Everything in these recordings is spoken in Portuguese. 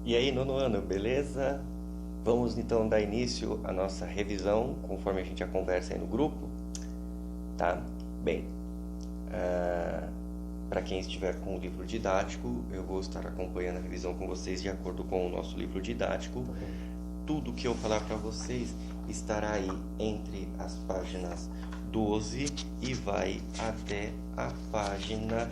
E aí, nono ano, beleza? Vamos então dar início à nossa revisão, conforme a gente já conversa aí no grupo, tá? Bem, para quem estiver com o livro didático, eu vou estar acompanhando a revisão com vocês de acordo com o nosso livro didático. Tudo que eu falar para vocês estará aí entre as páginas 12 e vai até a página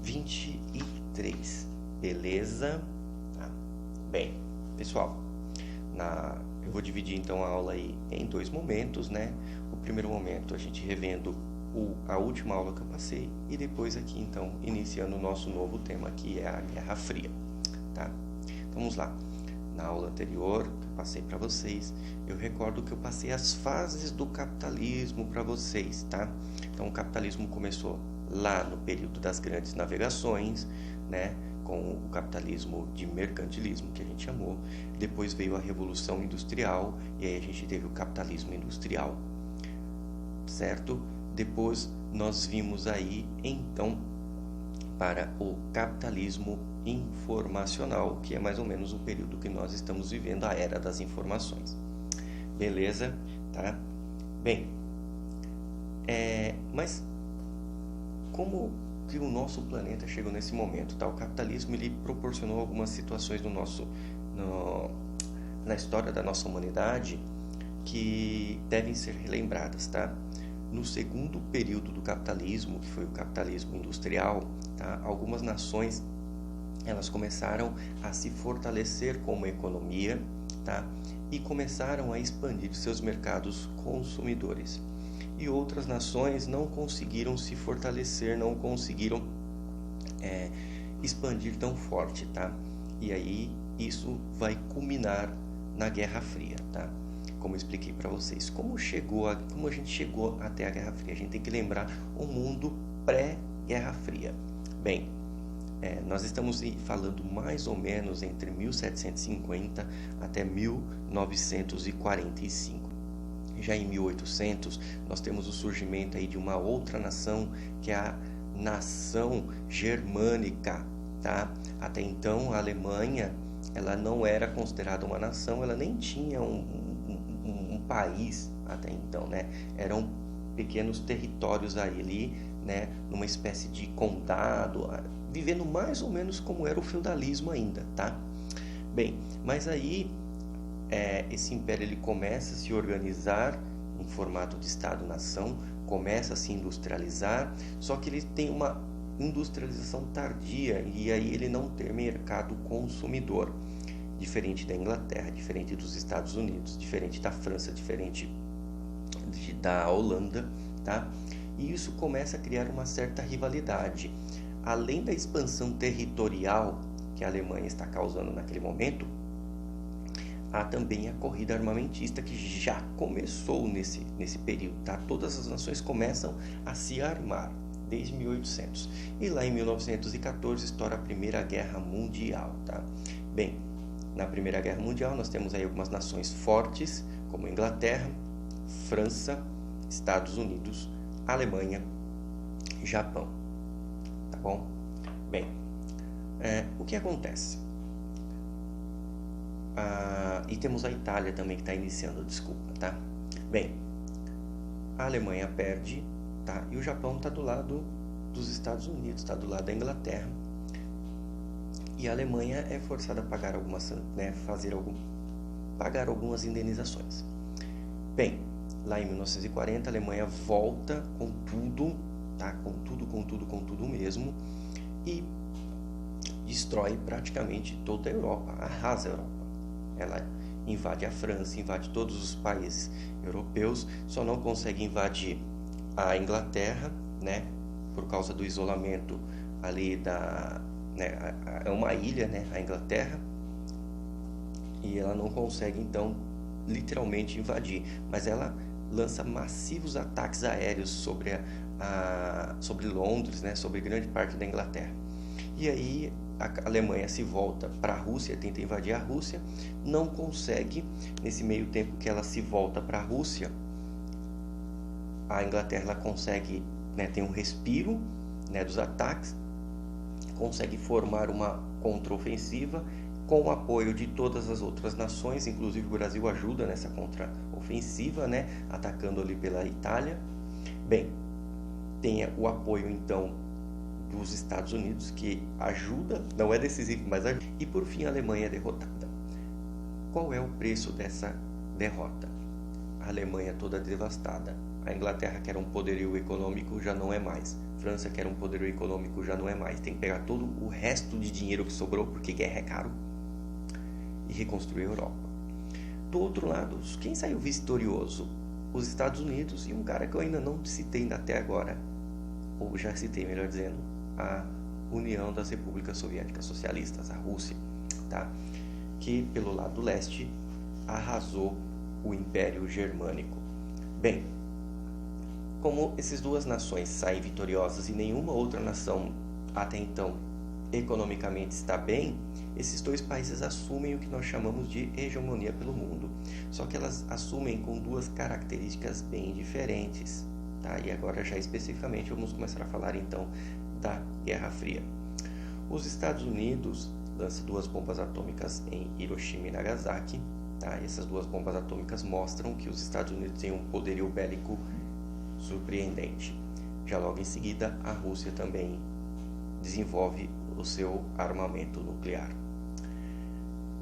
23, beleza? Tá. Bem, pessoal, eu vou dividir então a aula aí em dois momentos, né? O primeiro momento a gente revendo a última aula que eu passei e depois aqui então iniciando o nosso novo tema que é a Guerra Fria, tá? Então, vamos lá. Na aula anterior que eu passei para vocês, eu recordo que eu passei as fases do capitalismo para vocês, tá? Então o capitalismo começou lá no período das grandes navegações, né? Com o capitalismo de mercantilismo, que a gente chamou. Depois veio a Revolução Industrial, e aí a gente teve o capitalismo industrial, certo? Depois nós vimos aí, então, para o capitalismo informacional, que é mais ou menos o período que nós estamos vivendo, a era das informações. Beleza? Tá? Bem, mas como que o nosso planeta chegou nesse momento, tá? O capitalismo ele proporcionou algumas situações na história da nossa humanidade que devem ser relembradas, tá? No segundo período do capitalismo, que foi o capitalismo industrial, tá? Algumas nações elas começaram a se fortalecer como economia, tá? E começaram a expandir seus mercados consumidores. E outras nações não conseguiram se fortalecer, não conseguiram expandir tão forte, tá? E aí isso vai culminar na Guerra Fria, tá? Como eu expliquei para vocês, como a gente chegou até a Guerra Fria, a gente tem que lembrar o mundo pré-Guerra Fria. Bem, nós estamos falando mais ou menos entre 1750 até 1945. Já em 1800, nós temos o surgimento aí de uma outra nação, que é a nação germânica, tá? Até então, a Alemanha, ela não era considerada uma nação, ela nem tinha um país até então, né? Eram pequenos territórios ali, né? Numa espécie de condado, vivendo mais ou menos como era o feudalismo ainda, tá? Bem, mas aí esse império ele começa a se organizar em formato de Estado-nação, começa a se industrializar, só que ele tem uma industrialização tardia e aí ele não tem mercado consumidor, diferente da Inglaterra, diferente dos Estados Unidos, diferente da França, diferente da Holanda, tá? E isso começa a criar uma certa rivalidade. Além da expansão territorial que a Alemanha está causando naquele momento, há também a corrida armamentista que já começou nesse período, tá? Todas as nações começam a se armar desde 1800. E lá em 1914 estoura a Primeira Guerra Mundial, tá? Bem, na Primeira Guerra Mundial nós temos aí algumas nações fortes, como Inglaterra, França, Estados Unidos, Alemanha, Japão, tá bom? Bem, o que acontece? E temos a Itália também que está iniciando, desculpa, tá? Bem, a Alemanha perde, tá? E o Japão está do lado dos Estados Unidos, está do lado da Inglaterra. E a Alemanha é forçada a pagar pagar algumas indenizações. Bem, lá em 1940 a Alemanha volta com tudo, tá? Com tudo mesmo, e destrói praticamente toda a Europa, arrasa a Europa. Ela invade a França, invade todos os países europeus, só não consegue invadir a Inglaterra, né? Por causa do isolamento ali é uma ilha, né? A Inglaterra, e ela não consegue então literalmente invadir, mas ela lança massivos ataques aéreos sobre Londres, né? Sobre grande parte da Inglaterra. E aí a Alemanha se volta para a Rússia, tenta invadir a Rússia, não consegue. Nesse meio tempo que ela se volta para a Rússia, a Inglaterra ela consegue, né, tem um respiro, né, dos ataques, consegue formar uma contraofensiva com o apoio de todas as outras nações, inclusive o Brasil ajuda nessa contraofensiva, né, atacando ali pela Itália. Bem, tem o apoio então dos Estados Unidos, que ajuda, não é decisivo, mas ajuda. E por fim a Alemanha é derrotada. Qual é o preço dessa derrota? A Alemanha toda devastada. A Inglaterra, que era um poderio econômico, já não é mais. França, que era um poderio econômico, já não é mais. Tem que pegar todo o resto de dinheiro que sobrou, porque guerra é caro, e reconstruir a Europa. Do outro lado, quem saiu vitorioso? Os Estados Unidos e um cara que eu ainda não citei ainda até agora, ou já citei, melhor dizendo, a União das Repúblicas Soviéticas Socialistas, a Rússia, tá? Que pelo lado leste arrasou o Império Germânico. Bem, como essas duas nações saem vitoriosas e nenhuma outra nação até então economicamente está bem, esses dois países assumem o que nós chamamos de hegemonia pelo mundo. Só que elas assumem com duas características bem diferentes, tá? E agora já especificamente vamos começar a falar então da Guerra Fria. Os Estados Unidos lançam duas bombas atômicas em Hiroshima e Nagasaki, tá? E essas duas bombas atômicas mostram que os Estados Unidos têm um poderio bélico surpreendente. Já logo em seguida, a Rússia também desenvolve o seu armamento nuclear.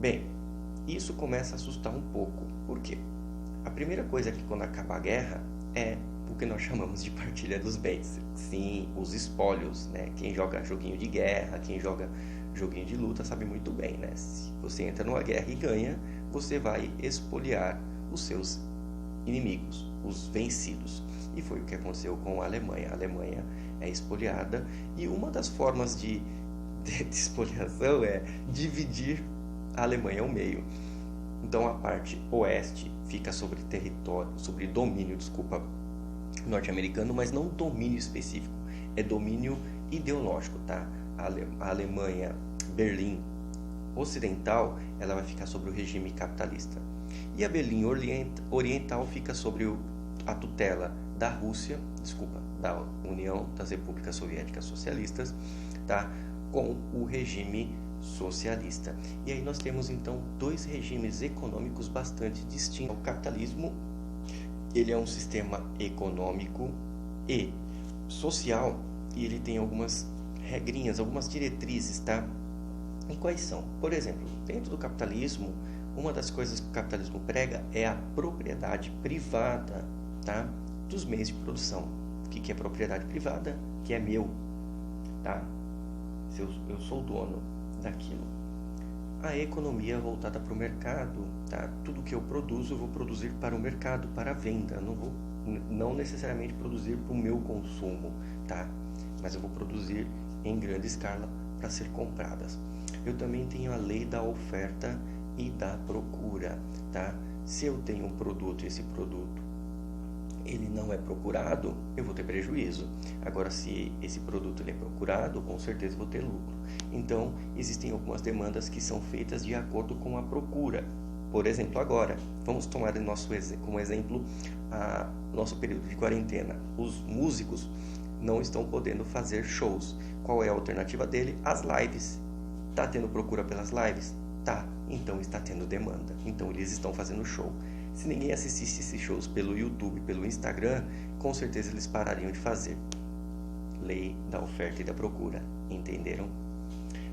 Bem, isso começa a assustar um pouco. Por quê? A primeira coisa é que quando acaba a guerra é o que nós chamamos de partilha dos bens. Sim, os espólios, né? Quem joga joguinho de guerra, quem joga joguinho de luta sabe muito bem, né? Se você entra numa guerra e ganha, você vai expoliar os seus inimigos, os vencidos. E foi o que aconteceu com a Alemanha. A Alemanha é expoliada e uma das formas de expoliação é dividir a Alemanha ao meio. Então a parte oeste fica sobre domínio norte-americano, mas não domínio específico, é domínio ideológico, tá? A Alemanha, Berlim Ocidental, ela vai ficar sobre o regime capitalista. E a Berlim Oriental fica sobre a tutela da da União das Repúblicas Soviéticas Socialistas, tá? Com o regime socialista. E aí nós temos então dois regimes econômicos bastante distintos. O capitalismo, ele é um sistema econômico e social, e ele tem algumas regrinhas, algumas diretrizes, tá? E quais são? Por exemplo, dentro do capitalismo, uma das coisas que o capitalismo prega é a propriedade privada, tá? Dos meios de produção. O que é propriedade privada? Que é meu, tá? Eu sou o dono daquilo. A economia voltada para o mercado, tá? Tudo que eu produzo, eu vou produzir para o mercado, para a venda. Não necessariamente produzir para o meu consumo, tá? Mas eu vou produzir em grande escala para ser compradas. Eu também tenho a lei da oferta e da procura, tá? Se eu tenho um produto e esse produto ele não é procurado, eu vou ter prejuízo. Agora, se esse produto ele é procurado, com certeza vou ter lucro. Então, existem algumas demandas que são feitas de acordo com a procura. Por exemplo, agora, vamos tomar como exemplo nosso período de quarentena. Os músicos não estão podendo fazer shows. Qual é a alternativa dele? As lives. Está tendo procura pelas lives? Tá, então está tendo demanda. Então eles estão fazendo show. Se ninguém assistisse esses shows pelo YouTube, pelo Instagram, com certeza eles parariam de fazer. Lei da oferta e da procura, entenderam?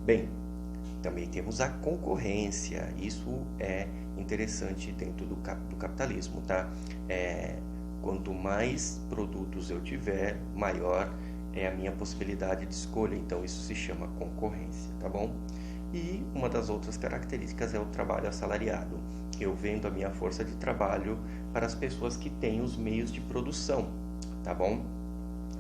Bem, também temos a concorrência. Isso é interessante dentro do capitalismo, tá? Quanto mais produtos eu tiver, maior é a minha possibilidade de escolha. Então isso se chama concorrência, tá bom? E uma das outras características é o trabalho assalariado. Eu vendo a minha força de trabalho para as pessoas que têm os meios de produção, tá bom?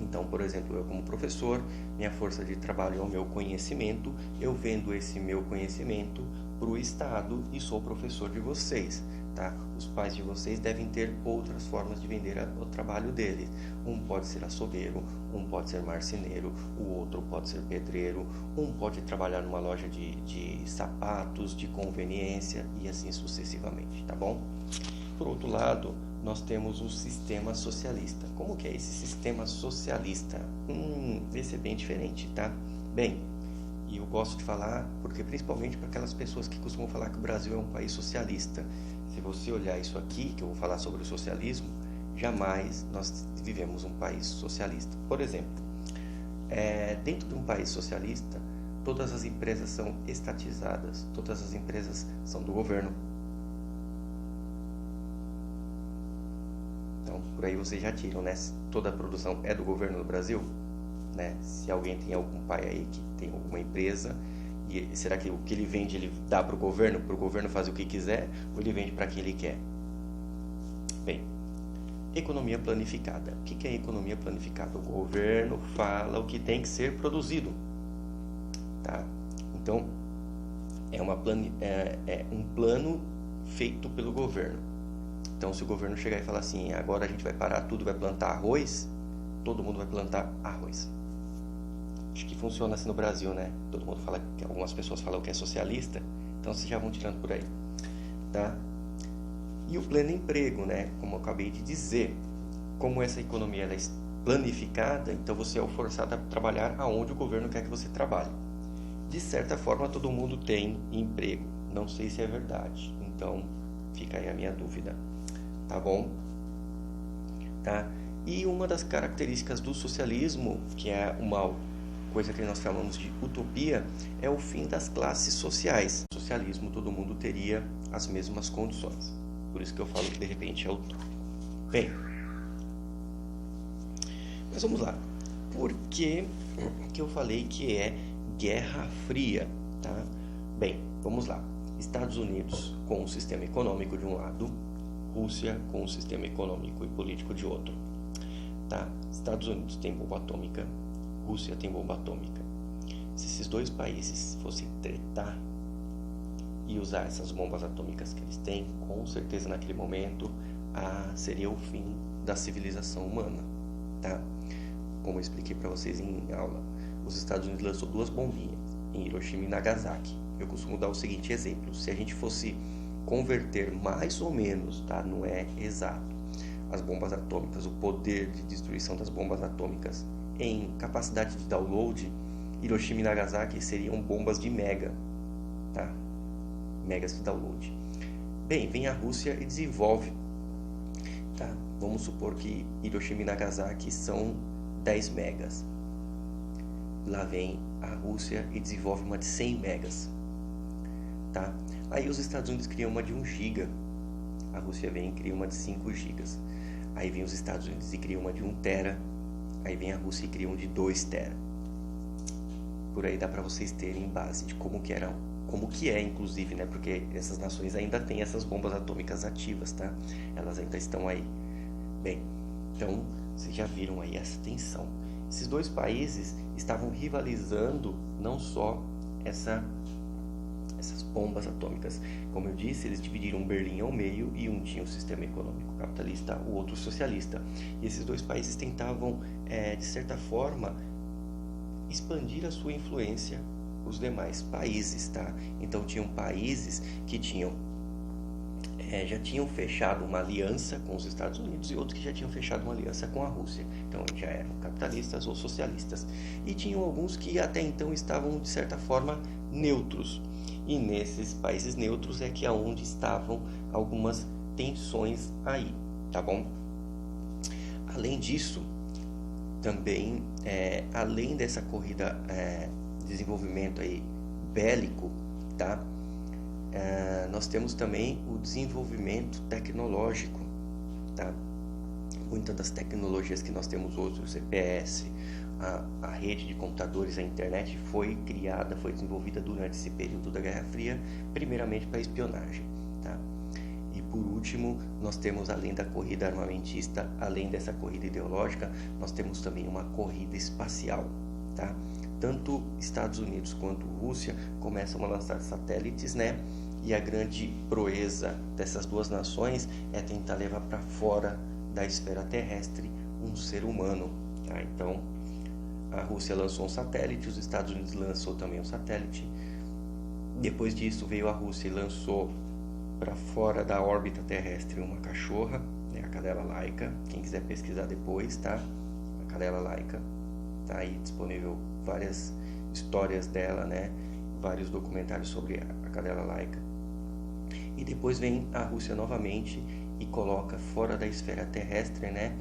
Então, por exemplo, eu como professor, minha força de trabalho é o meu conhecimento, eu vendo esse meu conhecimento para o Estado e sou professor de vocês, tá? Os pais de vocês devem ter outras formas de vender o trabalho deles. Um pode ser açougueiro, um pode ser marceneiro, o outro pode ser pedreiro, um pode trabalhar numa loja de sapatos, de conveniência e assim sucessivamente, tá bom? Por outro lado, nós temos o sistema socialista. Como que é esse sistema socialista? Esse é bem diferente, tá? Bem, E eu gosto de falar, porque principalmente para aquelas pessoas que costumam falar que o Brasil é um país socialista. Se você olhar isso aqui, que eu vou falar sobre o socialismo, jamais nós vivemos um país socialista. Por exemplo, dentro de um país socialista, todas as empresas são estatizadas, todas as empresas são do governo. Então, por aí vocês já tiram, né? Toda a produção é do governo do Brasil, né? Se alguém tem algum pai aí que tem alguma empresa, e será que o que ele vende ele dá para o governo fazer o que quiser, ou ele vende para quem ele quer? Bem, economia planificada. O que é economia planificada? O governo fala o que tem que ser produzido, tá? Então, é um plano feito pelo governo. Então, se o governo chegar e falar assim, agora a gente vai parar tudo, vai plantar arroz, todo mundo vai plantar arroz. Acho que funciona assim no Brasil, né? Todo mundo fala, que algumas pessoas falam que é socialista, então vocês já vão tirando por aí, tá? E o pleno emprego, né? Como eu acabei de dizer, como essa economia ela é planificada, então você é forçado a trabalhar aonde o governo quer que você trabalhe. De certa forma, todo mundo tem emprego. Não sei se é verdade, então fica aí a minha dúvida, tá bom? Tá? E uma das características do socialismo, que é uma coisa que nós chamamos de utopia, é o fim das classes sociais. No socialismo, todo mundo teria as mesmas condições. Por isso que eu falo que de repente é utópico. Bem, mas vamos lá. Por que eu falei que é Guerra Fria? Tá? Bem, vamos lá. Estados Unidos com um sistema econômico de um lado, Rússia com um sistema econômico e político de outro. Tá? Estados Unidos tem bomba atômica, Rússia tem bomba atômica. Se esses dois países fossem tretar e usar essas bombas atômicas que eles têm, com certeza naquele momento seria o fim da civilização humana. Tá? Como eu expliquei para vocês em aula, os Estados Unidos lançou 2 bombinhas em Hiroshima e Nagasaki. Eu costumo dar o seguinte exemplo: se a gente fosse converter mais ou menos, tá? Não é exato, as bombas atômicas, o poder de destruição das bombas atômicas em capacidade de download, Hiroshima e Nagasaki seriam bombas de mega, tá? Megas de download. Bem, vem a Rússia e desenvolve, tá? Vamos supor que Hiroshima e Nagasaki são 10 megas. Lá vem a Rússia e desenvolve uma de 100 megas, tá? Aí os Estados Unidos criam uma de 1 giga, a Rússia vem e cria uma de 5 gigas. Aí vem os Estados Unidos e cria uma de 1 tera, aí vem a Rússia e cria uma de 2 tera. Por aí dá para vocês terem base de como que é, inclusive, né? Porque essas nações ainda têm essas bombas atômicas ativas, tá? Elas ainda estão aí. Bem, então vocês já viram aí essa tensão. Esses dois países estavam rivalizando não só essas bombas atômicas. Como eu disse, eles dividiram Berlim ao meio e um tinha o sistema econômico capitalista, o outro socialista. E esses dois países tentavam, de certa forma, expandir a sua influência para os demais países, tá? Então tinham países que já tinham fechado uma aliança com os Estados Unidos e outros que já tinham fechado uma aliança com a Rússia. Então já eram capitalistas ou socialistas. E tinham alguns que até então estavam, de certa forma, neutros. E nesses países neutros é que é onde estavam algumas tensões aí, tá bom? Além disso, também, além dessa corrida de desenvolvimento aí bélico, tá? Nós temos também o desenvolvimento tecnológico, tá? Muitas das tecnologias que nós temos hoje, o GPS, a rede de computadores, a internet, foi desenvolvida durante esse período da Guerra Fria, primeiramente para espionagem, tá? E por último, nós temos, além da corrida armamentista, além dessa corrida ideológica, nós temos também uma corrida espacial, tá? Tanto Estados Unidos quanto Rússia começam a lançar satélites, né? E a grande proeza dessas duas nações é tentar levar para fora da esfera terrestre um ser humano, tá? Então, a Rússia lançou um satélite, os Estados Unidos lançou também um satélite. Depois disso veio a Rússia e lançou para fora da órbita terrestre uma cachorra, né? A cadela Laika. Quem quiser pesquisar depois, tá? A cadela Laika. Tá aí disponível várias histórias dela, né? Vários documentários sobre a cadela laica. E depois vem a Rússia novamente e coloca fora da esfera terrestre, né,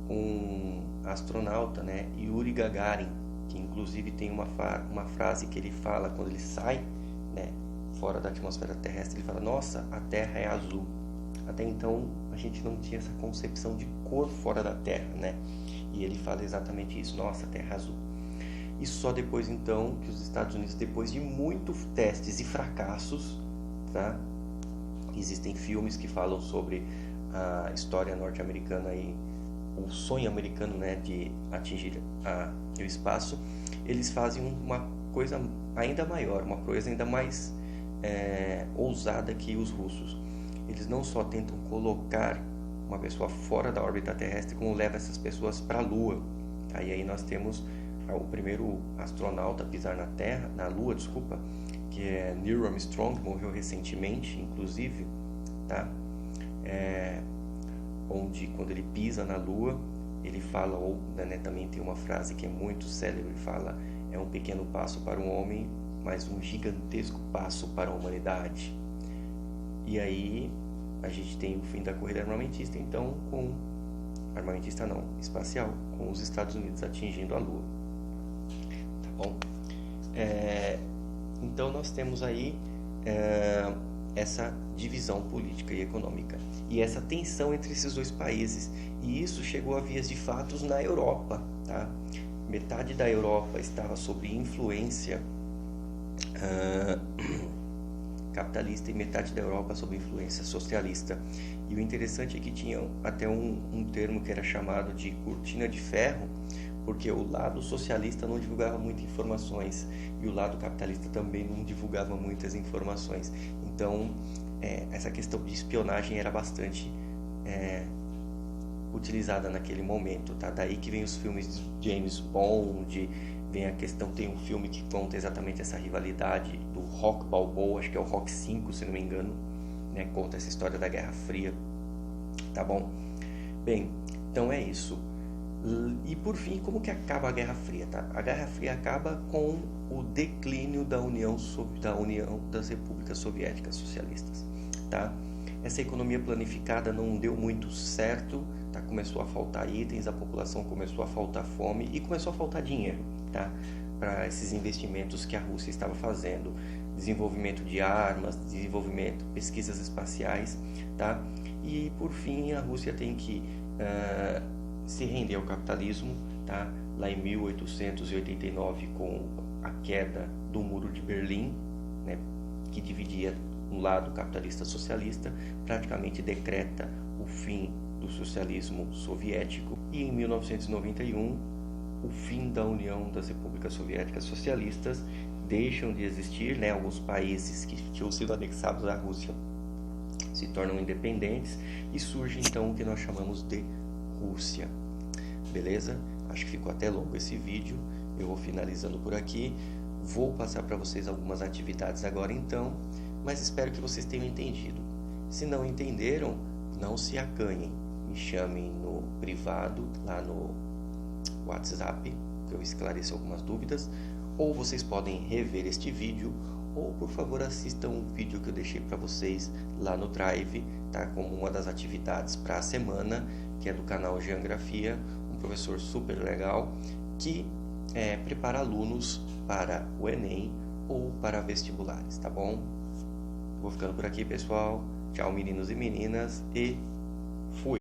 um astronauta, né, Yuri Gagarin, que inclusive tem uma frase que ele fala quando ele sai, né, fora da atmosfera terrestre. Ele fala: nossa, a Terra é azul. Até então a gente não tinha essa concepção de cor fora da Terra, né? E ele fala exatamente isso: nossa, a Terra é azul. E só depois então que os Estados Unidos, depois de muitos testes e fracassos, tá? Existem filmes que falam sobre a história norte-americana e o sonho americano, né, de atingir o espaço. Eles fazem uma coisa ainda maior, uma coisa ainda mais ousada que os russos. Eles não só tentam colocar uma pessoa fora da órbita terrestre, como levam essas pessoas para a Lua. Aí nós temos o primeiro astronauta a pisar na Lua, que é Neil Armstrong, morreu recentemente, inclusive, tá? Onde quando ele pisa na Lua, ele fala, né, também tem uma frase que é muito célebre, ele fala: é um pequeno passo para um homem, mas um gigantesco passo para a humanidade. E aí a gente tem o fim da corrida armamentista, então, espacial, com os Estados Unidos atingindo a Lua. Tá bom? Então nós temos aí essa divisão política e econômica e essa tensão entre esses dois países, e isso chegou a vias de fatos na Europa, tá? Metade da Europa estava sob influência capitalista e metade da Europa sob influência socialista. E o interessante é que tinha até um termo que era chamado de cortina de ferro, porque o lado socialista não divulgava muitas informações e o lado capitalista também não divulgava muitas informações. Então, essa questão de espionagem era bastante utilizada naquele momento, tá? Daí que vem os filmes de James Bond, vem a questão, tem um filme que conta exatamente essa rivalidade do Rock Balboa, acho que é o Rock 5, se não me engano, né? Conta essa história da Guerra Fria, tá bom? Bem, então é isso. E por fim, como que acaba a Guerra Fria, tá? A Guerra Fria acaba com o declínio da União das Repúblicas Soviéticas Socialistas, tá? Essa economia planificada não deu muito certo, tá? Começou a faltar itens, a população começou a faltar fome e começou a faltar dinheiro, tá? Para esses investimentos que a Rússia estava fazendo, desenvolvimento de armas, pesquisas espaciais, tá? E por fim a Rússia tem que se render ao capitalismo, tá? Lá em 1889, com a queda do Muro de Berlim, né, que dividia um lado capitalista socialista, praticamente decreta o fim do socialismo soviético, e em 1991 o fim da União das Repúblicas Soviéticas Socialistas deixam de existir, né? Alguns países que tinham sido anexados à Rússia se tornam independentes e surge então o que nós chamamos de Rússia. Beleza? Acho que ficou até longo esse vídeo, eu vou finalizando por aqui. Vou passar para vocês algumas atividades agora então, mas espero que vocês tenham entendido. Se não entenderam, não se acanhem, me chamem no privado, lá no WhatsApp, que eu esclareço algumas dúvidas, ou vocês podem rever este vídeo, ou por favor assistam um vídeo que eu deixei para vocês lá no Drive, tá? Como uma das atividades para a semana, que é do canal Geografia, um professor super legal que prepara alunos para o Enem ou para vestibulares, tá bom? Vou ficando por aqui, pessoal. Tchau, meninos e meninas, e fui!